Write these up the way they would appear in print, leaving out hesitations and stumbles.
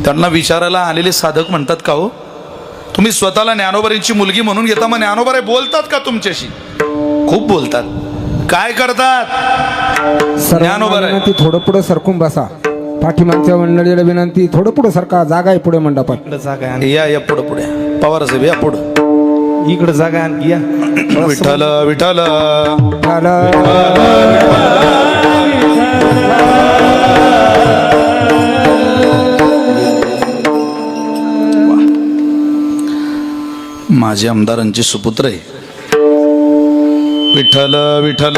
त्यांना विचारायला आलेले साधक म्हणतात, का हो तुम्ही स्वतःला ज्ञानोबांची मुलगी म्हणून घेता, मग ज्ञानोबा बोलतात का तुमच्याशी? खूप बोलतात. काय करतात ज्ञानोबा? ती थोडं पुढे सरकून बसा. पाठीमागच्या मंडळीला विनंती, थोडं पुढे सरका, जागा आहे पुढे मंडपात. जागा आहे, या पुढे पुढे पवार साहेब या पुढे. इकडे जागा आहे, या. विठ्ठल विठ्ठल माझे आमदारांचे सुपुत्र आहे. विठ्ठल विठ्ठल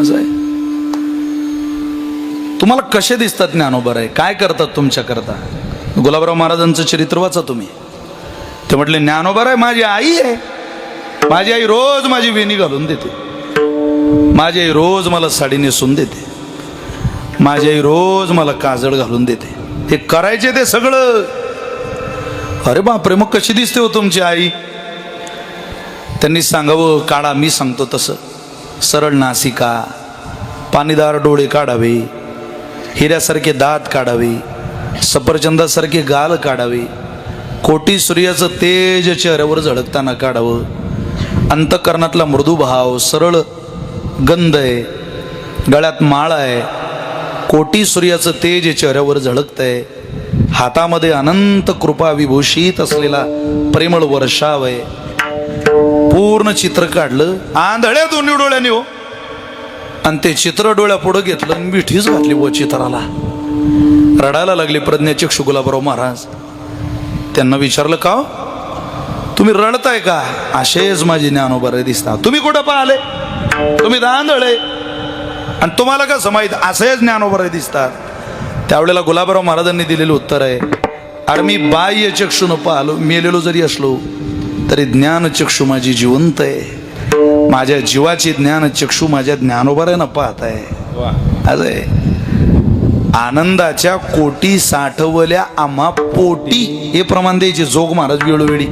असं आहे. तुम्हाला कसे दिसतात ज्ञानोबा? काय करतात तुमच्या करता? गुलाबराव महाराजांचं चरित्र वाचा तुम्ही. ते म्हटले, ज्ञानोबा माझी आई आहे. माझी आई रोज माझी वेणी घालून देते. माझी आई रोज मला साडी नेसून देते. माझी आई रोज मला काजळ घालून देते. ते करायचे ते सगळं. अरे बापरे, मग कशी दिसते हो तुमची आई? त्यांनी सांगावं, काढा. मी सांगतो तसं. सरळ नासिका, पाणीदार डोळे काढावे, हिऱ्यासारखे दात काढावे, सफरचंदासारखे गाल काढावे, कोटी सूर्याचं तेज चेहऱ्यावर झळकताना काढावं, अंतःकरणातला मृदू भाव, सरळ गंध आहे, गळ्यात माळ आहे, कोटी सूर्याचं तेज चेहऱ्यावर झळकतंय, हातामध्ये अनंत कृपा विभूषित असलेला प्रेमळ वर्षाव आहे. पूर्ण चित्र काढलं आंधळ्या दोन्ही डोळ्याने हो, आणि ते चित्र डोळ्या पुढं घेतलं आणि मिठीच घातली व चित्राला. रडायला लागले प्रज्ञाचक्षु गुलाबराव महाराज. त्यांना विचारलं, का हो तुम्ही रडताय का? असेच माझी ज्ञानोबा दिसतात. तुम्ही कुठं पाहिले? तुम्ही आंधळे आणि तुम्हाला कसं माहीत? असेच ज्ञानोबा दिसतात. त्यावेळेला गुलाबराव महाराजांनी दिलेलं उत्तर आहे, अरे मी बाह्य चक्षुनं पाहलो, मेलेलो जरी असलो तरी ज्ञानचक्षु माझी जिवंत आहे. माझ्या जीवाची ज्ञानचक्षु माझ्या ज्ञानोबारानं पाहत आहे. अरे आनंदाच्या कोटी साठवल्या आम्हा पोटी, हे प्रमाण द्यायचे जोग महाराज. वेळोवेळी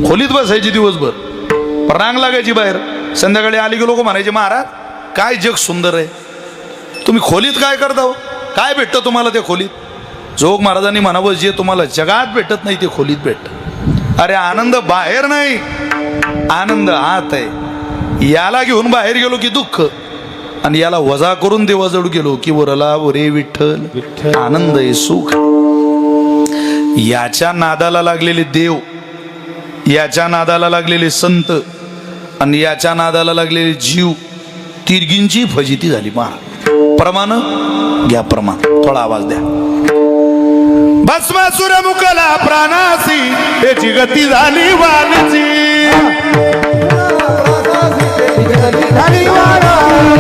खोलीत बसायची दिवसभर, रांग लागायची बाहेर. संध्याकाळी आली की लोक म्हणायचे, महाराज काय जग सुंदर आहे. तुम्ही खोलीत काय करता हो? काय भेटतं तुम्हाला त्या खोलीत? जोग महाराजांनी म्हणावं, जे तुम्हाला जगात भेटत नाही ते खोलीत भेटतं. अरे आनंद बाहेर नाही, आनंद आत आहे. याला घेऊन बाहेर गेलो की दुःख, आणि याला वजा करून देवाजवळ गेलो की वरला वरे विठ्ठल आनंद आहे, सुख. याच्या नादाला लागलेले देव, याच्या नादाला लागलेले संत, आणि याच्या नादाला लागलेले जीव, तिरगींची फजिती झाली. महाराज प्रमाण घ्या, प्रमाण. थोडा आवाज द्या. भस्मासुर मुकला प्राणासी, त्याची गती झाली वालीची.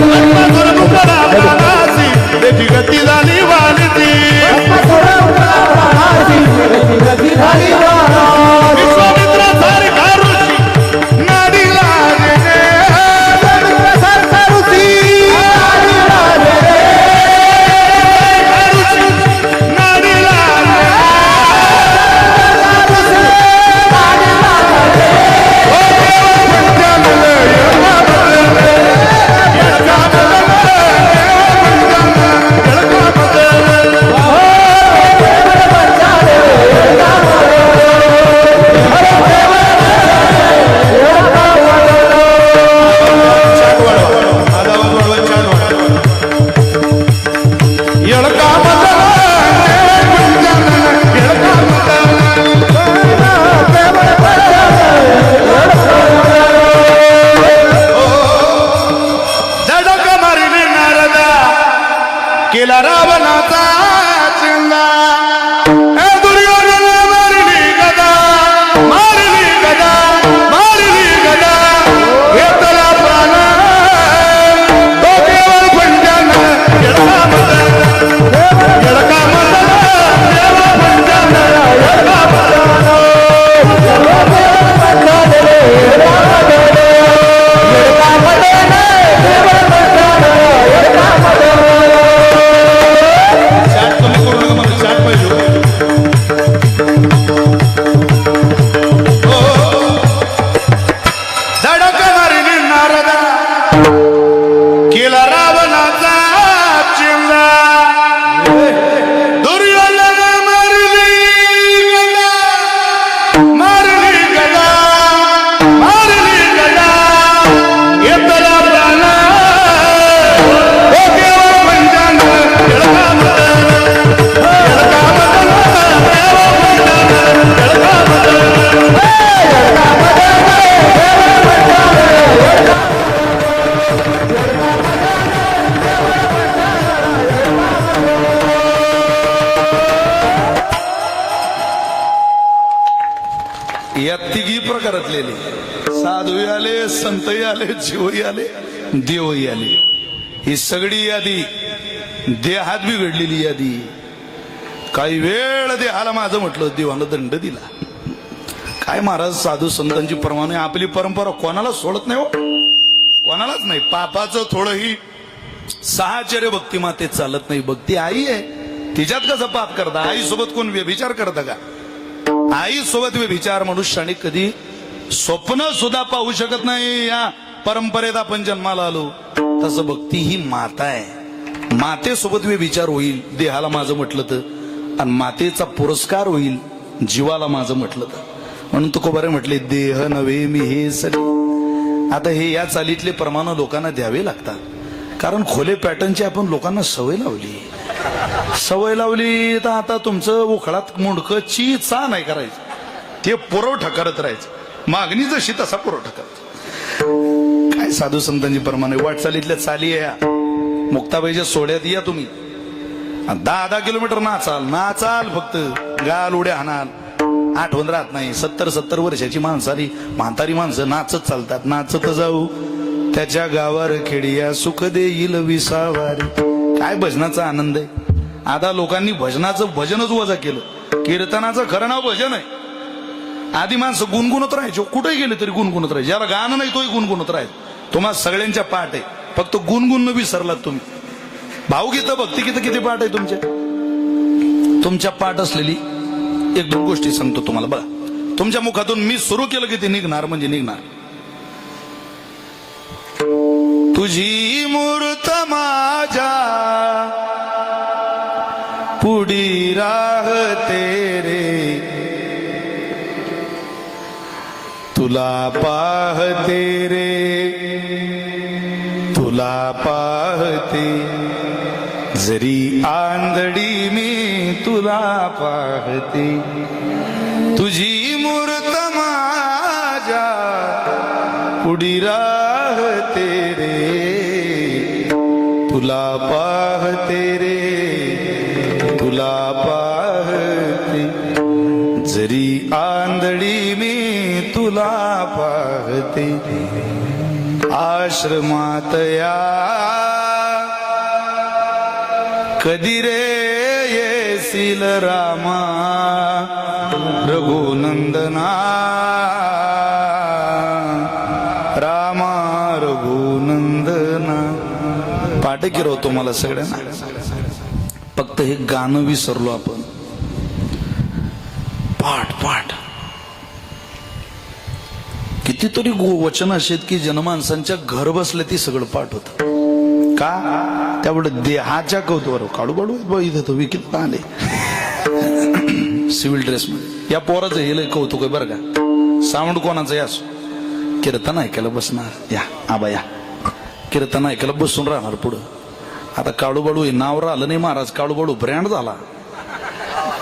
भस्मासुर मुकला प्राणासी, त्याची गती झाली वालीची. विश्वामित्रासारखा ऋषी नाडी लागले, झालेली. साधूही आले, संतही आले, जीवही आले, देवही आले. ही सगळी यादी देहात बिघडलेली यादी. काही वेळ देहाला माझं म्हटलं, देवानं दंड दिला. काय महाराज, साधू संतांची परवानगी, आपली परंपरा कोणाला सोडत नाही हो, कोणालाच नाही. पापाचं थोडंही साहचर्य भक्ती मातेत चालत नाही. भक्ती आई आहे, तिच्यात कसं पाप करता? आई सोबत कोण व्यभिचार करतं का? आई सोबत व्यभिचार मनुष्याने कधी स्वप्न सुद्धा पाहू शकत नाही. या परंपरेत आपण जन्माला आलो. तसं भक्ती ही माता आहे. मातेसोबत व्यभिचार होईल देहाला माझं म्हटलं तर, आणि मातेचा पुरस्कार होईल जीवाला माझं म्हटलं तर. म्हणून तुकोबारे म्हटले, देह नव्हे मी हे सरी. आता हे या चालीतले प्रमाण लोकांना द्यावे लागतात. कारण खोले पॅटर्नची आपण लोकांना सवय लावली तर आता तुमचं उखळात मुंडकं चा नाही करायचं, ते पुरवठा करत राहायचं. मागणी जशी तसा पुरवठा करायचा. काय साधू संतांची प्रमाणे वाटचालीतल्या चाली आहे. मुक्ताबाईच्या सोहळ्यात या तुम्ही, 10 किलोमीटर नाचाल फक्त, गाल उड्या हाणाल, आठवण राहत नाही. 70 वर्षाची माणसाली म्हातारी माणसं नाचत चालतात. नाचत जाऊ त्याच्या गावार खेडिया, सुख देईल विसावारी. काय भजनाचा आनंद आहे. आता लोकांनी भजनाचं भजनच वजा केलं. कीर्तनाचं खरं नाव भजन आहे. आधी माणसं गुणगुणत राहायचे, कुठेही गेले तरी गुणगुणत राहायचे. ज्याला गाणं नाही तोही गुणगुणत राहायचं. तुम्हाला सगळ्यांच्या पाठ आहे, फक्त गुणगुण विसरलात तुम्ही. भावगीतं भक्तिगीतं किती पाठ आहे तुमच्या? तुमच्या पाठ असलेली 1-2 गोष्टी सांगतो तुम्हाला. बघा, तुमच्या मुखातून मी सुरू केलं की ते निघणार म्हणजे निघणार. तुझी मूर्त माझ्या पुढी राहते रे, तुला पाहते रे, तुला पाहते. जरी आंधळी मी तुला पाहते. तुझी मूर्त माझ्या पुढी राहते रे, तुला पाहते रे, तुला पाहते. जरी आंधळी मी तुला पाहते. आश्रमात या कधी रे येशील रामा, रघुनंदना रामा रघुनंदना. पाठ गिरवतो मला सगळ्यांना. फक्त हे गाणं विसरलो आपण. पाठ कितीतरी वचन असे आहेत की जनमानसांच्या घर बसले ती सगळं पाठ होत. का? त्यामुळे देहाच्या कौतुकावर काळूबाळू इथं तो विकित आले सिव्हिल ड्रेस मध्ये. या पोराचं हे लय कौतुक आहे बरं का. साऊंड कोणाचं या असो, कीर्तन ऐकायला बसणार. या आबा या, कीर्तन ऐकायला बसून राहणार पुढं. आता काळूबाळू हे नाव राहिलं नाही महाराज, काळूबाळू ब्रँड झाला.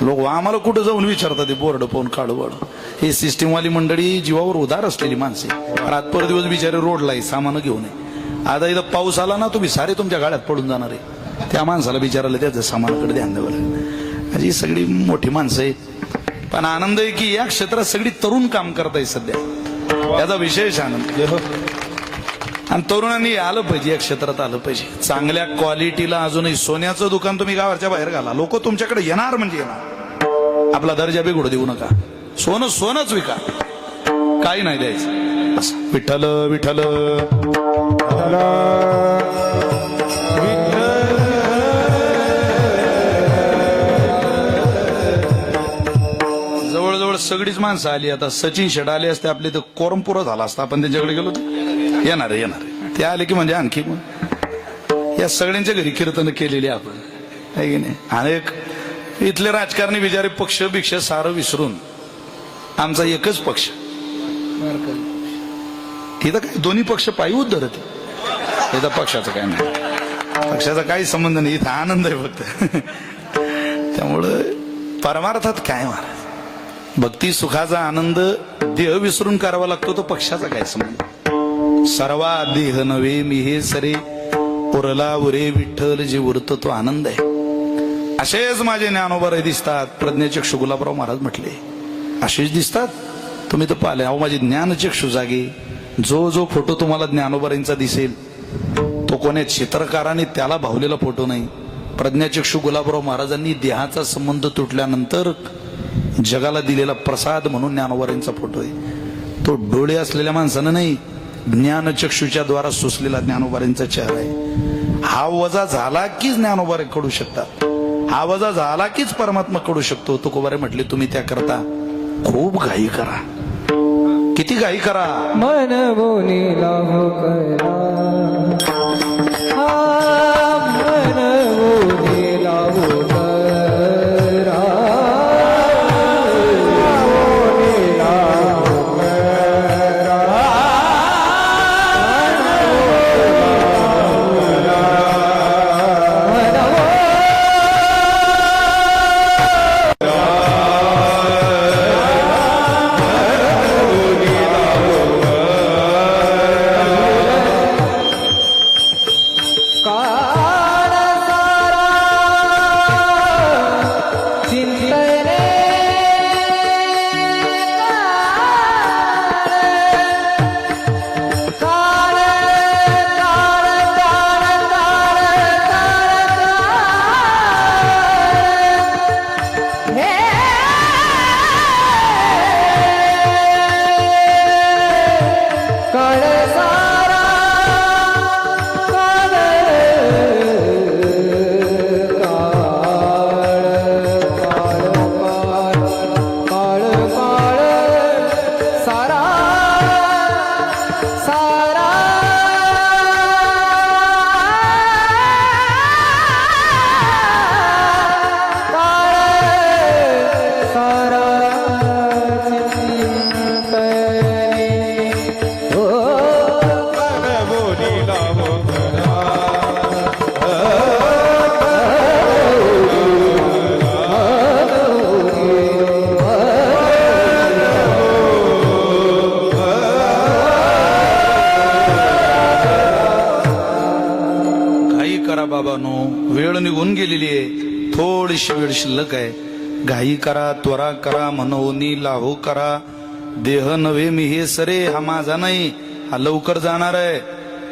लोक आम्हाला कुठं जाऊन विचारतात ते बोर्ड पाहून काळूबाळू. ही सिस्टीमवाली मंडळी जीवावर उदार असलेली माणसे. रातभर दिवस बिचारे रोडला सामान घेऊन आहे. आता इथं पाऊस आला ना, तुम्ही सारे तुमच्या गाड्यात पडून जाणार आहे. त्या माणसाला विचारायला त्याचं सामानाकडे ध्यान द्यावं. ही सगळी मोठी माणसं आहेत. पण आनंद आहे की या क्षेत्रात सगळी तरुण काम करताय सध्या, याचा विशेष आनंद. आणि तरुणांनी आलं पाहिजे, या क्षेत्रात आलं पाहिजे. चांगल्या क्वालिटीला अजूनही सोन्याचं दुकान तुम्ही गावाच्या बाहेर घाला, लोक तुमच्याकडे येणार म्हणजे येणार. आपला दर्जा बिघडू देऊ नका. सोनच विका, काही नाही द्यायचं. विठ्ठल विठ्ठल जवळजवळ सगळीच माणसं आली. आता सचिन शेट आले असते आपले तर कोरमपुरा झाला असता. आपण त्यांच्याकडे गेलो येणार ते आले की म्हणजे आणखी या सगळ्यांच्या घरी कीर्तन केलेली आपण, आहे की नाही. आणि इथले राजकारणी बिचारे पक्ष भिक्ष सारं विसरून आमचा एकच पक्ष. इथं काय दोन्ही पक्ष पायी उद्धरत. इथं पक्षाचं काय नाही, पक्षाचा काही संबंध नाही. इथं आनंद आहे फक्त. त्यामुळं परमार्थात काय महाराज, भक्ती सुखाचा आनंद देह विसरून करावा लागतो, तो पक्षाचा काय संबंध. सर्वा देह नव्हे मी हे सरे, उरला उरे विठ्ठल जे उरतो तो आनंद आहे. असेच माझे ज्ञानोबा दिसतात. प्रज्ञाचक्षु गुलाबराव महाराज म्हटले असेच दिसतात. तुम्ही तर पाहिले. अहो माझी ज्ञानचक्षु जागे. जो जो फोटो तुम्हाला ज्ञानोबारांचा दिसेल तो कोण्या चित्रकाराने त्याला भावलेला फोटो नाही. प्रज्ञाचक्षु गुलाबराव महाराजांनी देहाचा संबंध तुटल्यानंतर जगाला दिलेला प्रसाद म्हणून ज्ञानोबारांचा फोटो आहे. तो डोळे असलेल्या माणसानं नाही, ज्ञानचक्षुच्या द्वारा सुचलेला ज्ञानोबारांचा चेहरा आहे. हा वजा झाला कीच ज्ञानोबारे कडू शकतात. हा वजा झाला कीच परमात्मा कडू शकतो. तुकोबारे म्हटले तुम्ही त्याकरता खूप घाई करा. किती घाई करा. मन बोनीला हो करा, मन बोनीला हो करा, बोनीला हो करा, काळ सारा चिंतले काळ काळ काळ काळ हे काळ सारा काळ काळ काळ सारा सारा काळ सारा चिंतने हो घाई करा बाबांनो, वेळ निघून गेलेली आहे. थोडीशी वेळ शिल्लक आहे. घाई करा, त्वरा करा, मनवनी लाहो करा. देह नव्हे मी हे सरे, हा माझा नाही, हा लवकर जाणार आहे,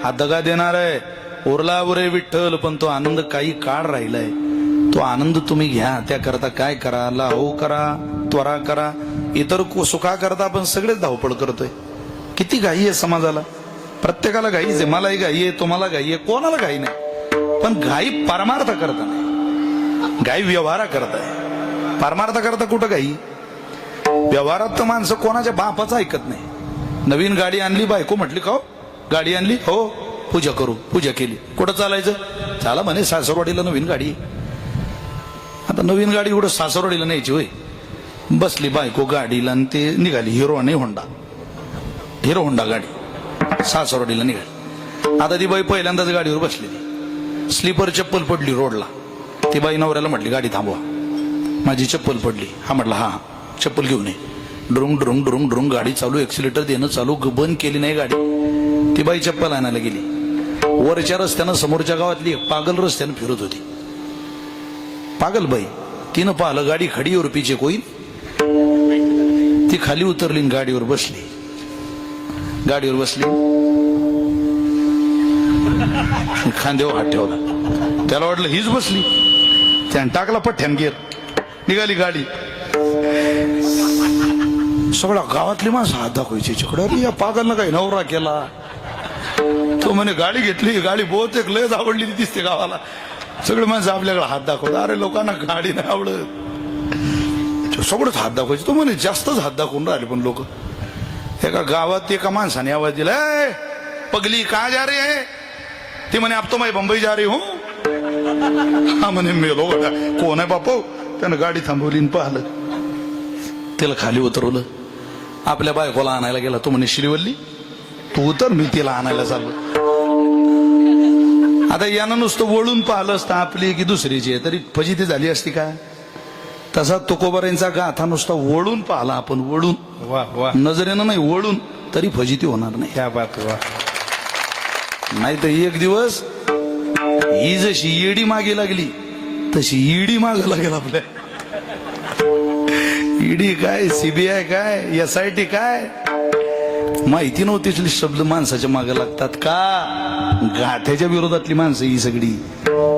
हा दगा देणार आहे. उरला उरे विठ्ठल, पण तो आनंद काही काळ राहिलाय. तो आनंद तुम्ही घ्या. त्याकरता काय करा, लाहो करा, त्वरा करा. इतर सुखा करता आपण सगळेच धावपळ करतोय. किती घाई आहे समाजाला. प्रत्येकाला घाईच आहे. मलाही घाई आहे, तुम्हाला घाई आहे, कोणाला घाई नाही. पण घाई परमार्थ करता नाही, घाई व्यवहारा करताय. परमार्थ करता कुठं घाई. व्यवहारात तर माणसं कोणाच्या बापाचं ऐकत नाही. नवीन गाडी आणली, बायको म्हटली का हो गाडी आणली, हो पूजा करू, पूजा केली. कुठं चालायचं, चला म्हणे सासरवाडीला नवीन गाडी. आता नवीन गाडी कुठं सासरवाडीला न्यायची होय. बसली बायको गाडीला आणि ते निघाली. हिरो आणि होंडा, हिरो होंडा गाडी सासरवाडीला निघाली. आता ती बाई पहिल्यांदाच गाडीवर बसलेली. स्लीपर चप्पल पडली रोडला. ती बाई नवऱ्याला म्हटली गाडी थांबवा, माझी चप्पल पडली. हा म्हटला हा चप्पल घेऊन ये. ड्रुंग ड्रुंग ड्रुंग ड्रुंग गाडी चालू, एक्सिलेटर देणं चालू. बंद केली नाही गाडी. ती बाई चप्पल आणायला गेली. वरच्या रस्त्यानं समोरच्या गावातली एक पागल रस्त्यानं फिरत होती. पागल बाई. तिनं पाहिलं गाडी खडी और पीछे कोई. ती खाली उतरली आणि गाडीवर बसली. गाडीवर बसली, खांद्यावर हात ठेवला. त्याला वाटलं हीच बसली. त्यानं टाकला पठ्ठ्यान गेर, निघाली गाडी. सगळ्या गावातली माणसं हात दाखवायची तिकडे. अरे या पागलनं काही नवरा केला. तो म्हणे गाडी घेतली, गाडी बहुतेक लयच आवडली दिसते गावाला. सगळे माणसं आपल्याकडे हात दाखवतात. अरे लोकांना गाडी नाही आवडत, सगळंच हात दाखवायचे. तो म्हणे जास्तच हात दाखवून राहिले. पण लोक. एका गावात एका माणसाने आवाज दिला, ए पगली कहाँ जा रही है. ती म्हणे आप तो मैं बंबई जा रही हूं. हा म्हणे मेलो गड्या. कोण आहे बापो. त्यानं गाडी थांबवली आणि पाहिलं. त्याला खाली उतरवलं. आपल्या बायकोला आणायला गेला. तो म्हणे श्रीवल्ली तू उतर, मी तिला आणायला चाललो. आता यानं नुसतं वळून पाहिलं असतं आपली की दुसरीची आहे तरी फजिती झाली असती का. तसा तुकोबारांचा गाथा नुसता वळून पाहिला आपण, वळून, नजरेनं नाही वळून, तरी फजिती होणार नाही. क्या बात. वा. नाही तर एक दिवस ही जशी येडी मागे लागली तशी ईडी मागे लागेल आपल्या. ईडी काय, सीबीआय काय, SIT काय, माहिती नव्हती शब्द माणसाच्या मागे लागतात का? गाठ्याच्या विरोधातली माणसं ही सगळी,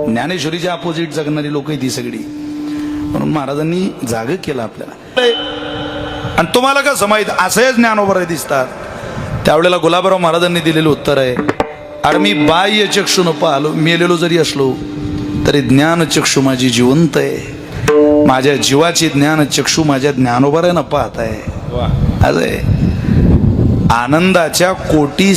ज्ञानेश्वरीच्या अपोजिट जगणारी लोक ती सगळी. म्हणून महाराजांनी जाग केलं आपल्याला. आणि तुम्हाला कसं माहित असे ज्ञानोबराय दिसतात? त्यावेळेला गुलाबराव महाराजांनी दिलेलं उत्तर आहे, अरे मी बाह्य चक्षुनं पाहलो, मेलेलो जरी असलो तरी ज्ञानचक्षु माझी जिवंत आहे. माझ्या जीवाची ज्ञानचक्षु माझ्या ज्ञानोबरायनं पाहत आहे. असं आहे. आनंदाच्या कोटी